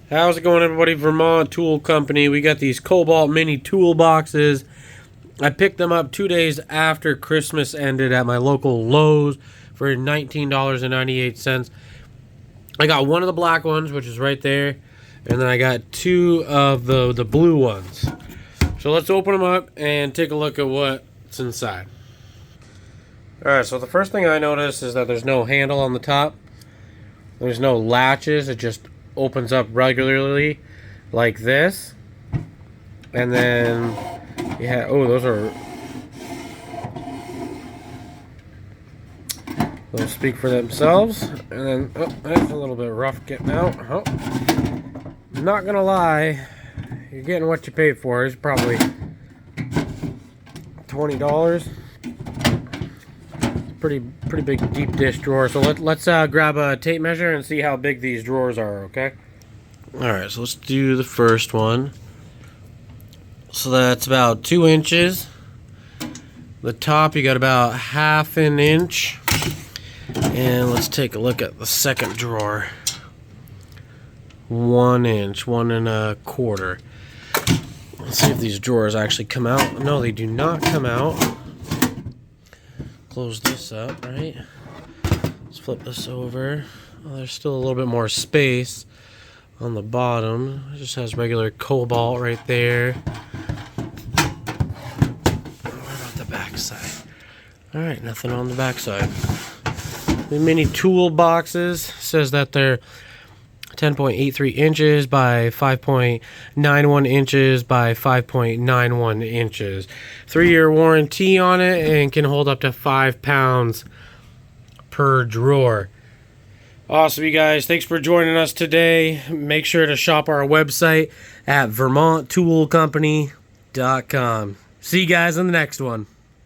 How's it going, everybody? Vermont Tool Company. We got these Kobalt mini toolboxes. I picked them up 2 days after Christmas ended at my local Lowe's for $19.98. I got one of the black ones, which is right there, and then I got two of the blue ones. So let's open them up and take a look at what's inside. Alright, so the first thing I noticed is that there's no handle on the top. There's no latches. It just opens up regularly like this. And then yeah, oh, they'll speak for themselves. And then that's a little bit rough getting out. I'm not gonna lie, you're getting what you paid for. It's probably $20. Pretty big deep dish drawer. So let's grab a tape measure and see how big these drawers are, okay? Alright, so let's do the first one. So that's about 2 inches. The top, you got about ½ an inch. And let's take a look at the second drawer. 1 inch, 1¼ Let's see if these drawers actually come out. No, they do not come out. Close this up, right? Let's flip this over. Well, there's still a little bit more space on the bottom. It just has regular Kobalt right there. What about the back side? Alright, nothing on the back side. The mini tool boxes says that they're 10.83 inches by 5.91 inches by 5.91 inches. 3-year warranty on it and can hold up to 5 pounds per drawer. Awesome, you guys. Thanks for joining us today. Make sure to shop our website at vermonttoolcompany.com. See you guys in the next one.